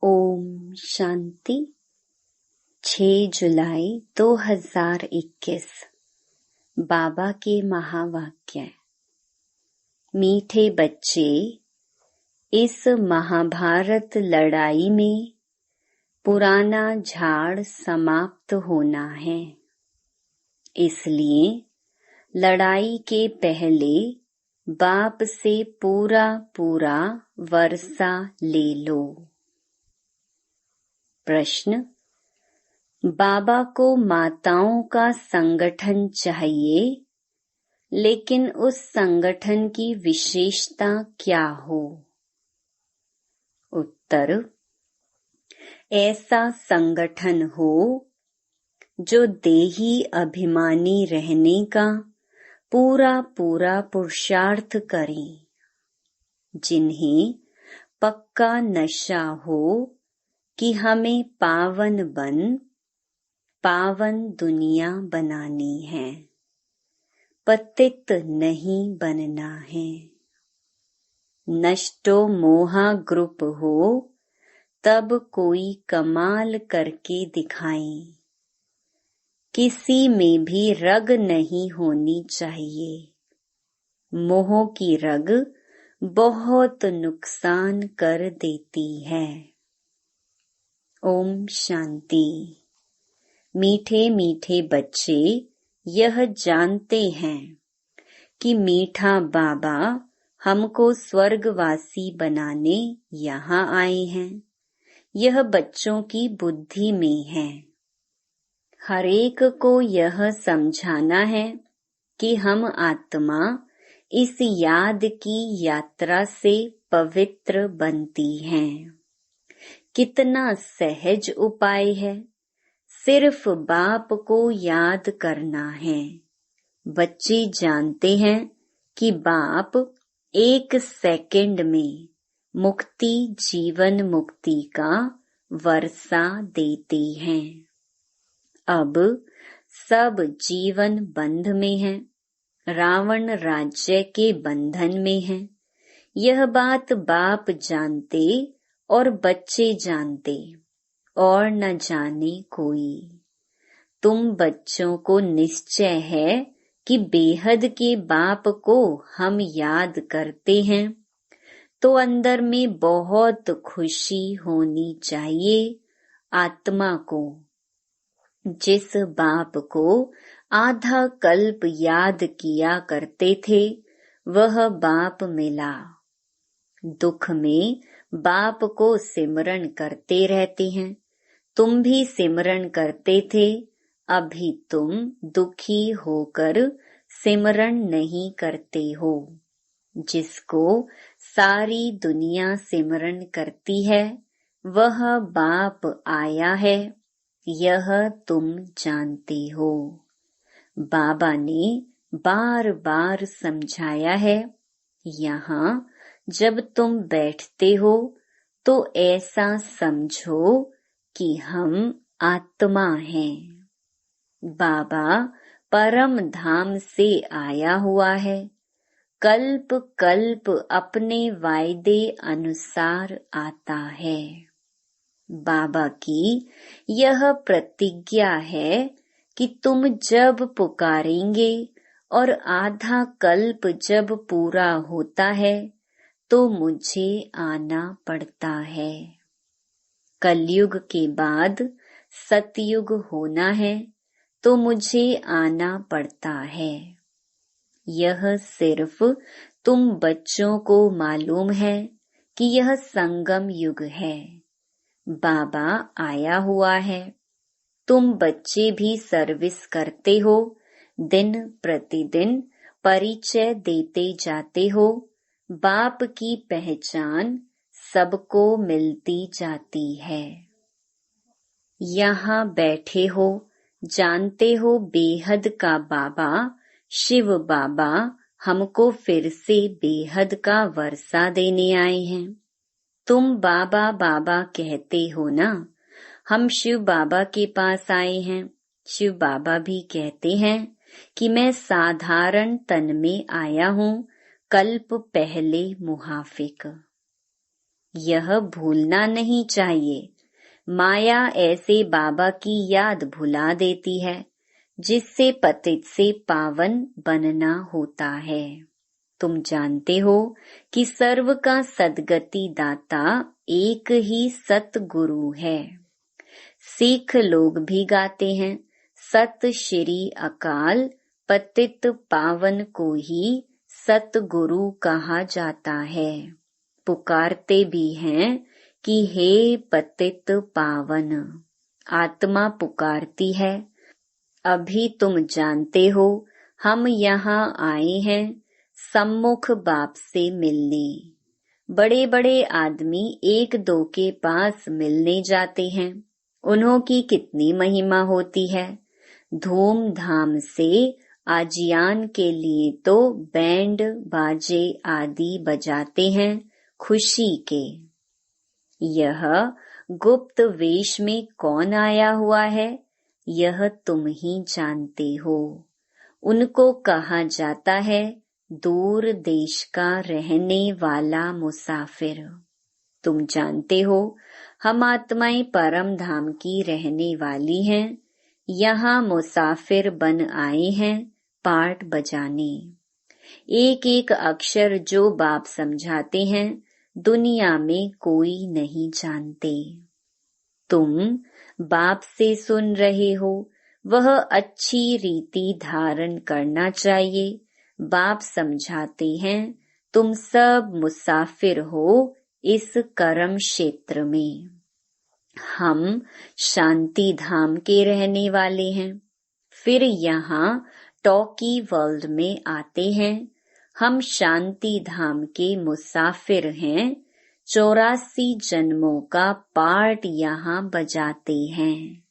ओम शांति। 6 जुलाई 2021 बाबा के महावाक्य। मीठे बच्चे, इस महाभारत लड़ाई में पुराना झाड़ समाप्त होना है। इसलिए लड़ाई के पहले बाप से पूरा वर्षा ले लो। प्रश्न: बाबा को माताओं का संगठन चाहिए, लेकिन उस संगठन की विशेषता क्या हो? उत्तर: ऐसा संगठन हो जो देही अभिमानी रहने का पूरा पुरुषार्थ करें, जिन्हें पक्का नशा हो कि हमें पावन दुनिया बनानी है, पतित नहीं बनना है। नष्टो मोहा ग्रुप हो तब कोई कमाल करके दिखाए। किसी में भी रग नहीं होनी चाहिए। मोह की रग बहुत नुकसान कर देती है। ओम शांति। मीठे मीठे बच्चे यह जानते हैं कि मीठा बाबा हमको स्वर्गवासी बनाने यहाँ आए हैं। यह बच्चों की बुद्धि में है। हर एक को यह समझाना है कि हम आत्मा इस याद की यात्रा से पवित्र बनती हैं। कितना सहज उपाय है। सिर्फ बाप को याद करना है। बच्चे जानते हैं कि बाप 1 सेकंड में मुक्ति, जीवन मुक्ति का वर्षा देते हैं। अब सब जीवन बंध में है, रावण राज्य के बंधन में है। यह बात बाप जानते और बच्चे जानते और न जाने कोई। तुम बच्चों को निश्चय है कि बेहद के बाप को हम याद करते हैं, तो अंदर में बहुत खुशी होनी चाहिए। आत्मा को, जिस बाप को आधा कल्प याद किया करते थे, वह बाप मिला। दुख में बाप को सिमरन करते रहते हैं। तुम भी सिमरन करते थे, अभी तुम दुखी होकर सिमरन नहीं करते हो। जिसको सारी दुनिया सिमरन करती है, वह बाप आया है, यह तुम जानते हो। बाबा ने बार बार समझाया है। यहाँ जब तुम बैठते हो तो ऐसा समझो कि हम आत्मा हैं। बाबा परम धाम से आया हुआ है। कल्प कल्प अपने वायदे अनुसार आता है। बाबा की यह प्रतिज्ञा है कि तुम जब पुकारेंगे और आधा कल्प जब पूरा होता है, तो मुझे आना पड़ता है। कलयुग के बाद सतयुग होना है, तो मुझे आना पड़ता है। यह सिर्फ तुम बच्चों को मालूम है कि यह संगम युग है। बाबा आया हुआ है। तुम बच्चे भी सर्विस करते हो, दिन प्रतिदिन परिचय देते जाते हो। बाप की पहचान सबको मिलती जाती है। यहाँ बैठे हो, जानते हो बेहद का बाबा शिव बाबा हमको फिर से बेहद का वर्षा देने आए हैं। तुम बाबा बाबा कहते हो ना, हम शिव बाबा के पास आए हैं। शिव बाबा भी कहते हैं कि मैं साधारण तन में आया हूँ, कल्प पहले मुहाफिक। यह भूलना नहीं चाहिए। माया ऐसे बाबा की याद भुला देती है जिससे पतित से पावन बनना होता है। तुम जानते हो कि सर्व का सद्गति दाता एक ही सतगुरु है। सिख लोग भी गाते हैं, सत श्री अकाल पतित पावन को ही सतगुरु कहा जाता है। पुकारते भी हैं कि हे पतित पावन। आत्मा पुकारती है, अभी तुम जानते हो हम यहाँ आए हैं सम्मुख बाप से मिलने। बड़े बड़े आदमी एक दो के पास मिलने जाते हैं, उन्हों की कितनी महिमा होती है। धूमधाम से आजियान के लिए तो बैंड बाजे आदि बजाते हैं खुशी के। यह गुप्त वेश में कौन आया हुआ है, यह तुम ही जानते हो। उनको कहा जाता है दूर देश का रहने वाला मुसाफिर। तुम जानते हो हम आत्माएं परम धाम की रहने वाली हैं, यहाँ मुसाफिर बन आए हैं पाठ बजाने। एक एक अक्षर जो बाप समझाते हैं दुनिया में कोई नहीं जानते। तुम बाप से सुन रहे हो, वह अच्छी रीति धारण करना चाहिए। बाप समझाते हैं तुम सब मुसाफिर हो इस कर्म क्षेत्र में। हम शांति धाम के रहने वाले हैं, फिर यहाँ टॉकी वर्ल्ड में आते हैं। हम शांति धाम के मुसाफिर हैं, 84 जन्मों का पार्ट यहाँ बजाते हैं।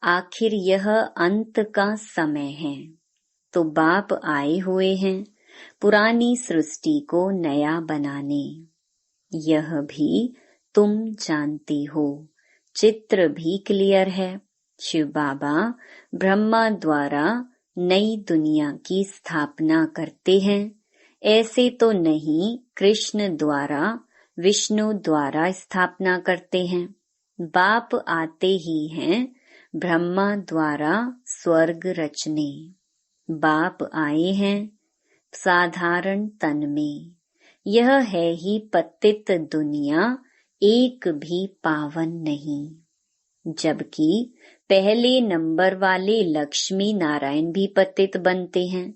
आखिर यह अंत का समय है, तो बाप आए हुए हैं पुरानी सृष्टि को नया बनाने। यह भी तुम जानते हो, चित्र भी क्लियर है। शिव बाबा ब्रह्मा द्वारा नई दुनिया की स्थापना करते हैं, ऐसे तो नहीं कृष्ण द्वारा विष्णु द्वारा स्थापना करते हैं। बाप आते ही हैं ब्रह्मा द्वारा स्वर्ग रचने। बाप आए हैं साधारण तन में। यह है ही पतित दुनिया, एक भी पावन नहीं। जबकि पहले नंबर वाले लक्ष्मी नारायण भी पतित बनते हैं।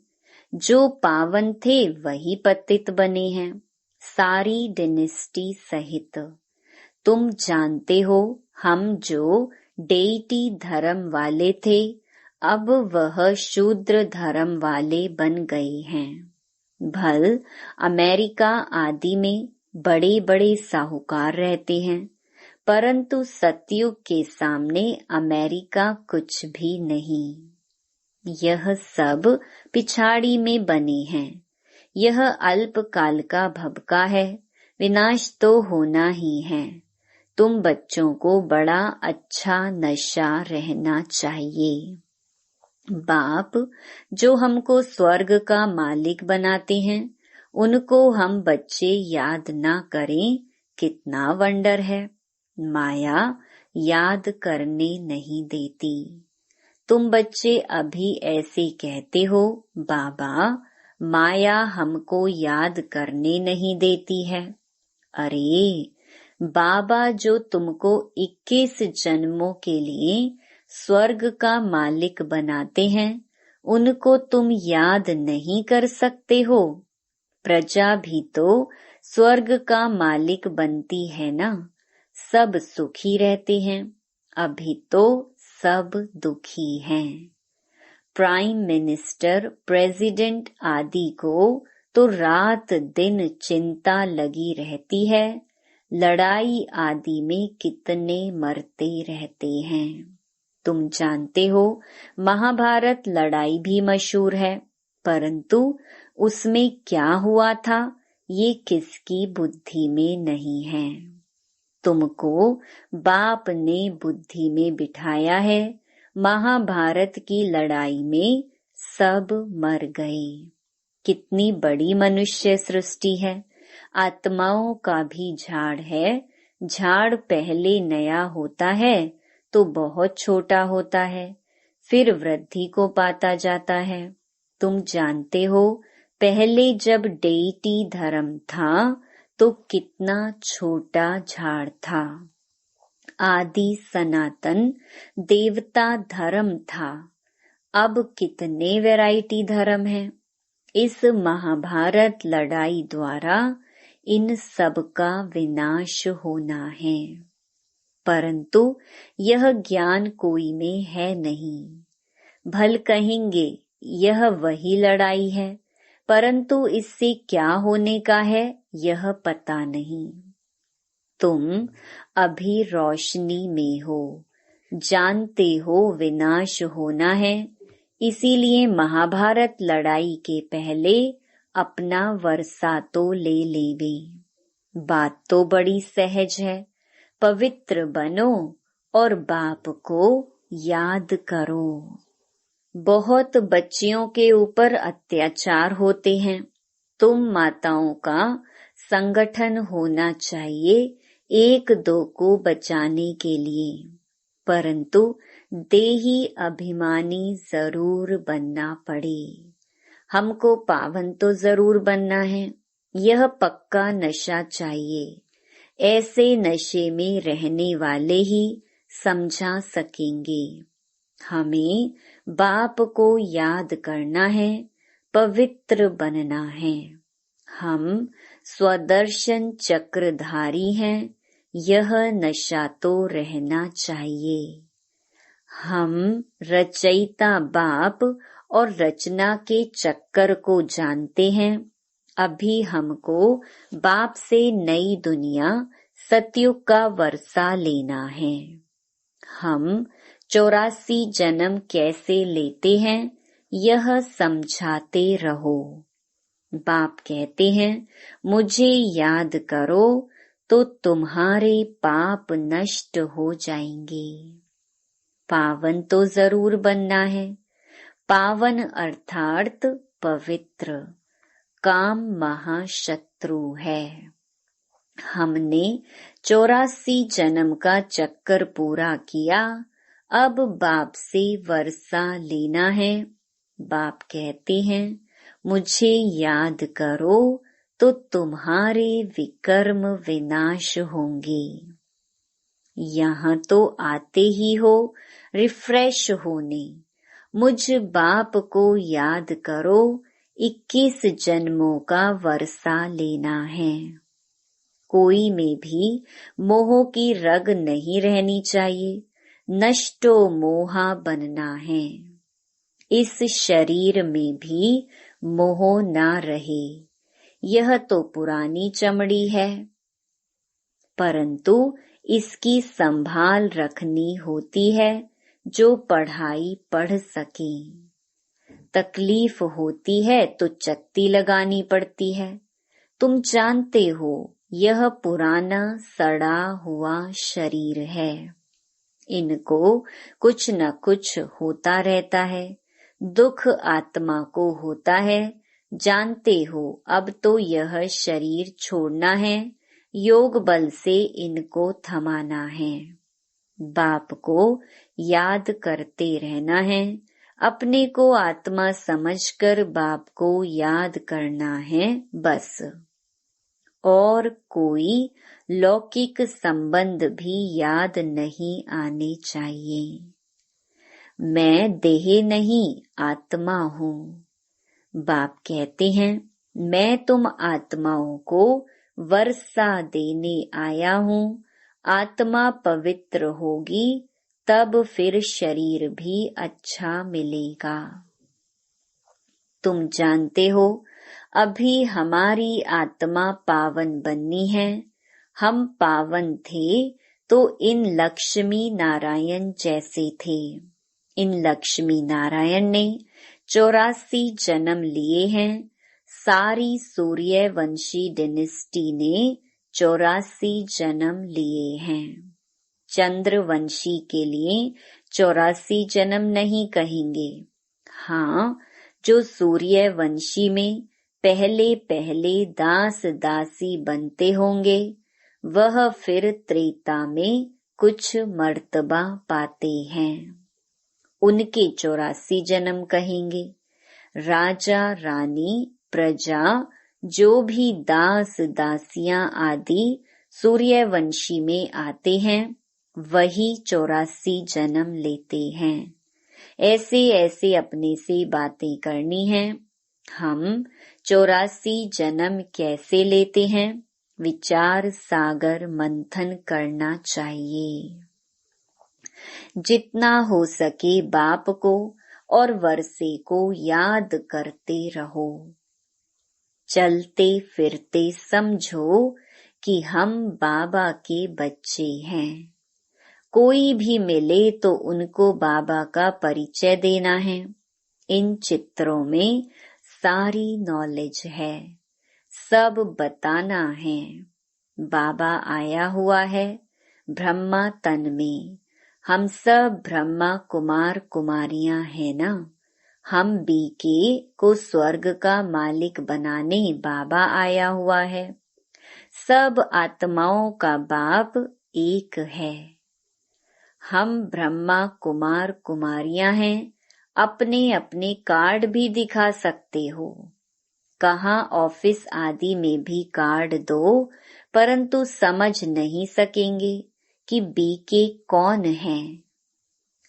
जो पावन थे वही पतित बने हैं, सारी डिनेस्टी सहित। तुम जानते हो हम जो डेइटी धर्म वाले थे, अब वह शूद्र धर्म वाले बन गए हैं। भल अमेरिका आदि में बड़े बड़े साहूकार रहते हैं, परंतु सतयुग के सामने अमेरिका कुछ भी नहीं। यह सब पिछाड़ी में बने हैं। यह अल्पकाल का भबका है, विनाश तो होना ही है। तुम बच्चों को बड़ा अच्छा नशा रहना चाहिए। बाप जो हमको स्वर्ग का मालिक बनाते हैं, उनको हम बच्चे याद ना करें, कितना वंडर है। माया याद करने नहीं देती। तुम बच्चे अभी ऐसे कहते हो, बाबा माया हमको याद करने नहीं देती है। अरे बाबा जो तुमको 21 जन्मों के लिए स्वर्ग का मालिक बनाते हैं, उनको तुम याद नहीं कर सकते हो। प्रजा भी तो स्वर्ग का मालिक बनती है ना। सब सुखी रहते हैं, अभी तो सब दुखी हैं। प्राइम मिनिस्टर, प्रेसिडेंट आदि को तो रात दिन चिंता लगी रहती है, लड़ाई आदि में कितने मरते रहते हैं। तुम जानते हो महाभारत लड़ाई भी मशहूर है, परंतु उसमें क्या हुआ था ये किसकी बुद्धि में नहीं है। तुमको बाप ने बुद्धि में बिठाया है। महाभारत की लड़ाई में सब मर गए। कितनी बड़ी मनुष्य सृष्टि है, आत्माओं का भी झाड़ है। झाड़ पहले नया होता है तो बहुत छोटा होता है, फिर वृद्धि को पाता जाता है। तुम जानते हो, पहले जब डेइटी धर्म था तो कितना छोटा झाड़ था। आदि सनातन देवता धर्म था। अब कितने वैरायटी धर्म हैं। इस महाभारत लड़ाई द्वारा इन सब का विनाश होना है, परंतु यह ज्ञान कोई में है नहीं। भल कहेंगे यह वही लड़ाई है, परंतु इससे क्या होने का है यह पता नहीं। तुम अभी रोशनी में हो, जानते हो विनाश होना है, इसीलिए महाभारत लड़ाई के पहले अपना वर्षा तो ले लेवे। बात तो बड़ी सहज है, पवित्र बनो और बाप को याद करो। बहुत बच्चियों के ऊपर अत्याचार होते हैं। तुम माताओं का संगठन होना चाहिए एक दो को बचाने के लिए, परंतु देही अभिमानी जरूर बनना पड़े। हमको पावन तो जरूर बनना है, यह पक्का नशा चाहिए। ऐसे नशे में रहने वाले ही समझा सकेंगे। हमें बाप को याद करना है, पवित्र बनना है। हम स्वदर्शन चक्रधारी हैं, यह नशा तो रहना चाहिए। हम रचयिता बाप और रचना के चक्कर को जानते हैं। अभी हमको बाप से नई दुनिया सतयुग का वर्षा लेना है। हम 84 जन्म कैसे लेते हैं यह समझाते रहो। बाप कहते हैं मुझे याद करो तो तुम्हारे पाप नष्ट हो जाएंगे। पावन तो जरूर बनना है। पावन अर्थात पवित्र। काम महाशत्रु है। हमने 84 जन्म का चक्कर पूरा किया, अब बाप से वर्षा लेना है। बाप कहते हैं मुझे याद करो तो तुम्हारे विकर्म विनाश होंगे। यहाँ तो आते ही हो रिफ्रेश होने। मुझ बाप को याद करो, 21 जन्मों का वर्षा लेना है। कोई में भी मोह की रग नहीं रहनी चाहिए। नष्टो मोहा बनना है। इस शरीर में भी मोह ना रहे। यह तो पुरानी चमड़ी है, परंतु इसकी संभाल रखनी होती है जो पढ़ाई पढ़ सके। तकलीफ होती है तो चत्ती लगानी पड़ती है। तुम जानते हो यह पुराना सड़ा हुआ शरीर है। इनको कुछ न कुछ होता रहता है। दुख आत्मा को होता है। जानते हो अब तो यह शरीर छोड़ना है। योग बल से इनको थमाना है। बाप को याद करते रहना है। अपने को आत्मा समझकर बाप को याद करना है बस। और कोई लौकिक संबंध भी याद नहीं आने चाहिए। मैं देह नहीं आत्मा हूँ। बाप कहते हैं मैं तुम आत्माओं को वर्षा देने आया हूँ। आत्मा पवित्र होगी तब फिर शरीर भी अच्छा मिलेगा। तुम जानते हो अभी हमारी आत्मा पावन बननी है। हम पावन थे तो इन लक्ष्मी नारायण जैसे थे। इन लक्ष्मी नारायण ने 84 जन्म लिए हैं। सारी सूर्यवंशी डिनेस्टी ने 84 जन्म लिए हैं। चंद्रवंशी के लिए 84 जन्म नहीं कहेंगे। हाँ, जो सूर्यवंशी में पहले पहले दास दासी बनते होंगे, वह फिर त्रेता में कुछ मर्तबा पाते हैं। उनके 84 जन्म कहेंगे। राजा रानी प्रजा जो भी दास दासियां आदि सूर्यवंशी में आते हैं, वही 84 जन्म लेते हैं। ऐसे ऐसे अपने से बातें करनी हैं। हम 84 जन्म कैसे लेते हैं, विचार सागर मंथन करना चाहिए। जितना हो सके बाप को और वर्षे को याद करते रहो। चलते फिरते समझो कि हम बाबा के बच्चे हैं। कोई भी मिले तो उनको बाबा का परिचय देना है। इन चित्रों में सारी नॉलेज है, सब बताना है। बाबा आया हुआ है ब्रह्मा तन में। हम सब ब्रह्मा कुमार कुमारियां हैं ना। हम बीके को स्वर्ग का मालिक बनाने बाबा आया हुआ है। सब आत्माओं का बाप एक है। हम ब्रह्मा कुमार कुमारियां हैं। अपने अपने कार्ड भी दिखा सकते हो। कहाँ ऑफिस आदि में भी कार्ड दो, परंतु समझ नहीं सकेंगे कि बीके कौन है।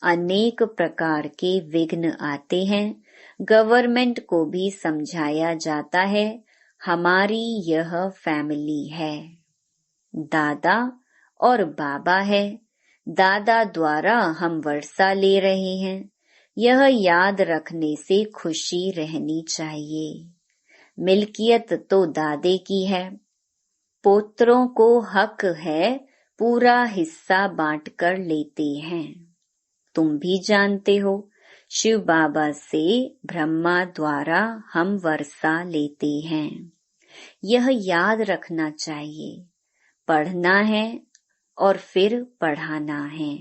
अनेक प्रकार के विघ्न आते हैं। गवर्नमेंट को भी समझाया जाता है, हमारी यह फैमिली है। दादा और बाबा है। दादा द्वारा हम वर्षा ले रहे हैं। यह याद रखने से खुशी रहनी चाहिए। मिल्कियत तो दादे की है। पोत्रों को हक है, पूरा हिस्सा बांटकर लेते हैं। तुम भी जानते हो, शिव बाबा से ब्रह्मा द्वारा हम वर्षा लेते हैं। यह याद रखना चाहिए। पढ़ना है और फिर पढ़ाना है।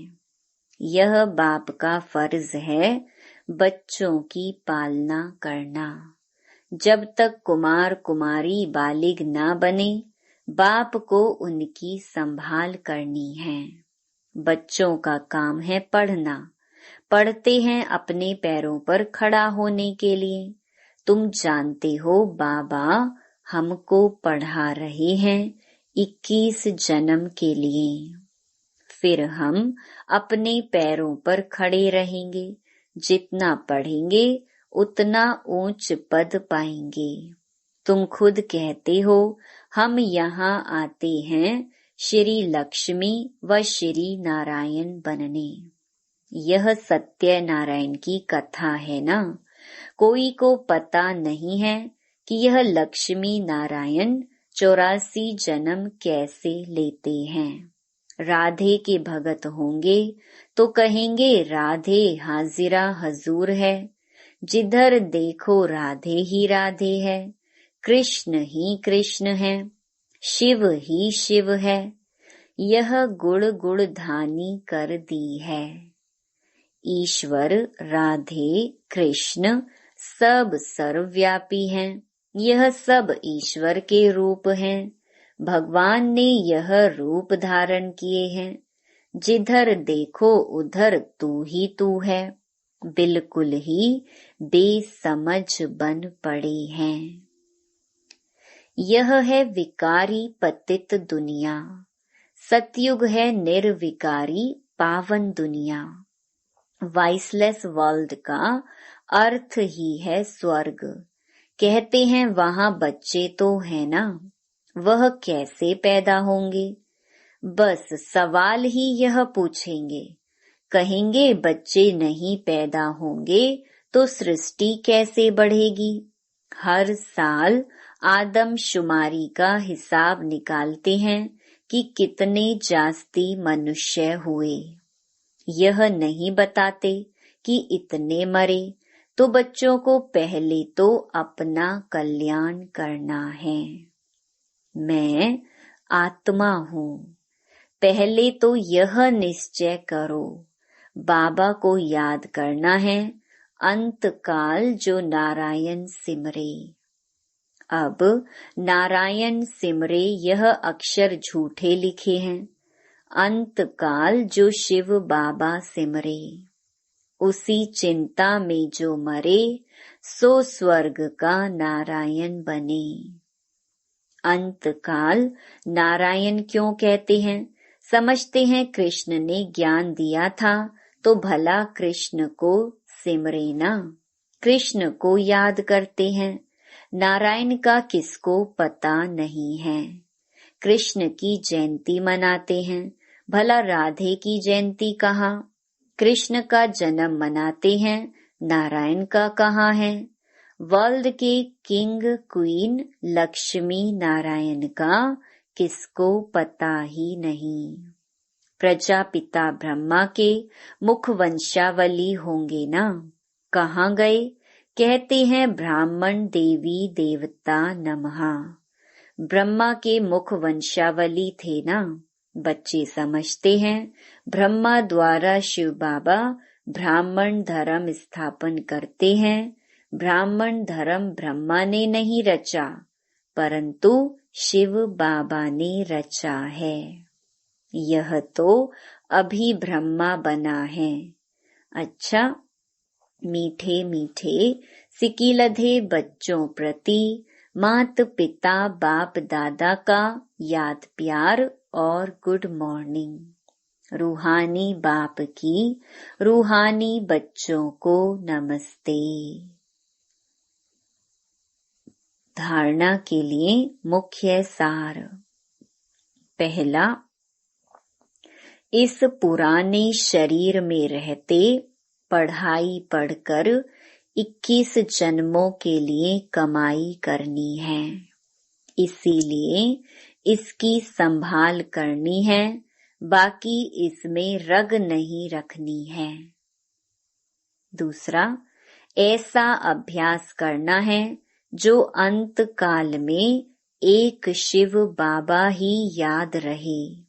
यह बाप का फर्ज है बच्चों की पालना करना। जब तक कुमार कुमारी बालिग ना बने, बाप को उनकी संभाल करनी है। बच्चों का काम है पढ़ना। पढ़ते हैं अपने पैरों पर खड़ा होने के लिए। तुम जानते हो बाबा हमको पढ़ा रहे हैं 21 जन्म के लिए। फिर हम अपने पैरों पर खड़े रहेंगे। जितना पढ़ेंगे उतना ऊंच पद पाएंगे। तुम खुद कहते हो हम यहाँ आते हैं श्री लक्ष्मी व श्री नारायण बनने। यह सत्य नारायण की कथा है ना। कोई को पता नहीं है कि यह लक्ष्मी नारायण 84 जन्म कैसे लेते हैं। राधे के भगत होंगे तो कहेंगे राधे हाजिरा हजूर है। जिधर देखो राधे ही राधे है। कृष्ण ही कृष्ण है। शिव ही शिव है। यह गुण गुणधानी कर दी है। ईश्वर राधे कृष्ण सब सर्वव्यापी हैं। यह सब ईश्वर के रूप हैं। भगवान ने यह रूप धारण किए हैं। जिधर देखो उधर तू ही तू है। बिल्कुल ही बेसमझ बन पड़े हैं। यह है विकारी पतित दुनिया। सतयुग है निर्विकारी पावन दुनिया। वाइसलेस वर्ल्ड का अर्थ ही है स्वर्ग। कहते हैं वहाँ बच्चे तो है ना, वह कैसे पैदा होंगे। बस सवाल ही यह पूछेंगे। कहेंगे बच्चे नहीं पैदा होंगे तो सृष्टि कैसे बढ़ेगी। हर साल आदमशुमारी का हिसाब निकालते हैं कि कितने जास्ती मनुष्य हुए। यह नहीं बताते कि इतने मरे। तो बच्चों को पहले तो अपना कल्याण करना है। मैं आत्मा हूँ। पहले तो यह निश्चय करो, बाबा को याद करना है। अंत काल जो नारायण सिमरे। अब नारायण सिमरे यह अक्षर झूठे लिखे हैं। अंत काल जो शिव बाबा सिमरे, उसी चिंता में जो मरे, सो स्वर्ग का नारायण बने। अंत काल नारायण क्यों कहते हैं? समझते हैं कृष्ण ने ज्ञान दिया था तो भला कृष्ण को सिमरे ना, कृष्ण को याद करते हैं। नारायण का किसको पता नहीं है। कृष्ण की जयंती मनाते हैं, भला राधे की जयंती कहाँ? कृष्ण का जन्म मनाते हैं, नारायण का कहाँ है? वर्ल्ड के किंग क्वीन लक्ष्मी नारायण का किसको पता ही नहीं। प्रजापिता ब्रह्मा के मुख वंशावली होंगे ना, कहाँ गए? कहते हैं ब्राह्मण देवी देवता नमः। ब्रह्मा के मुख वंशावली थे ना। बच्चे समझते हैं ब्रह्मा द्वारा शिव बाबा ब्राह्मण धर्म स्थापन करते हैं। ब्राह्मण धर्म ब्रह्मा ने नहीं रचा, परंतु शिव बाबा ने रचा है। यह तो अभी ब्रह्मा बना है। अच्छा, मीठे मीठे सिकिलधे बच्चों प्रति मात पिता बाप दादा का याद प्यार और गुड मॉर्निंग। रूहानी बाप की रूहानी बच्चों को नमस्ते। धारणा के लिए मुख्य सार। पहला, इस पुराने शरीर में रहते पढ़ाई पढ़कर 21 जन्मों के लिए कमाई करनी है, इसीलिए इसकी संभाल करनी है, बाकी इसमें रग नहीं रखनी है। दूसरा, ऐसा अभ्यास करना है जो अंत काल में एक शिव बाबा ही याद रहे,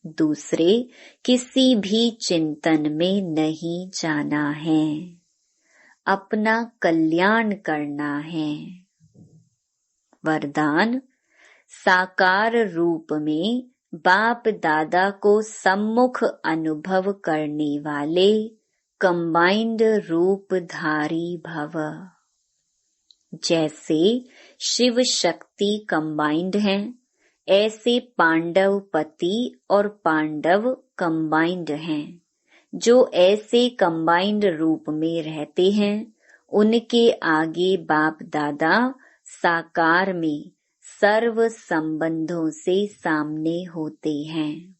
दूसरे किसी भी चिंतन में नहीं जाना है, अपना कल्याण करना है। वरदान, साकार रूप में बाप दादा को सम्मुख अनुभव करने वाले कंबाइंड रूपधारी भव। जैसे शिव शक्ति कंबाइंड हैं, ऐसे पांडव पति और पांडव कंबाइंड हैं। जो ऐसे कंबाइंड रूप में रहते हैं, उनके आगे बाप दादा साकार में सर्व संबंधों से सामने होते हैं।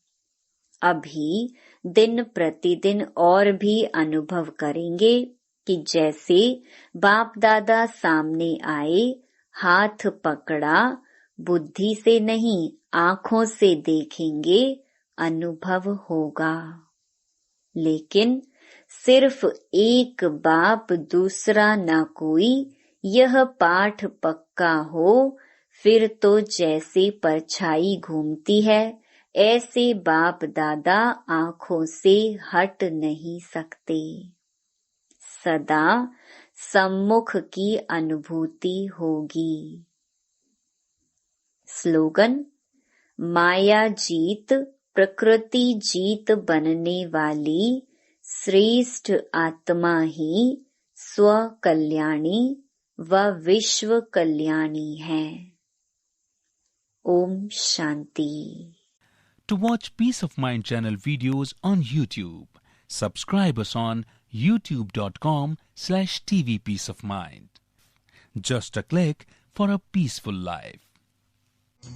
अभी दिन प्रतिदिन और भी अनुभव करेंगे कि जैसे बाप दादा सामने आए, हाथ पकड़ा, बुद्धि से नहीं आँखों से देखेंगे, अनुभव होगा। लेकिन सिर्फ एक बाप दूसरा न कोई, यह पाठ पक्का हो, फिर तो जैसे परछाई घूमती है, ऐसे बाप दादा आँखों से हट नहीं सकते। सदा सम्मुख की अनुभूति होगी। स्लोगन, माया जीत प्रकृति जीत बनने वाली श्रेष्ठ आत्मा ही स्व कल्याणी व विश्व कल्याणी है। Om Shanti. To watch Peace of Mind channel videos on YouTube, subscribe us on youtube.com/tvpeaceofmind. Just a click for a peaceful life.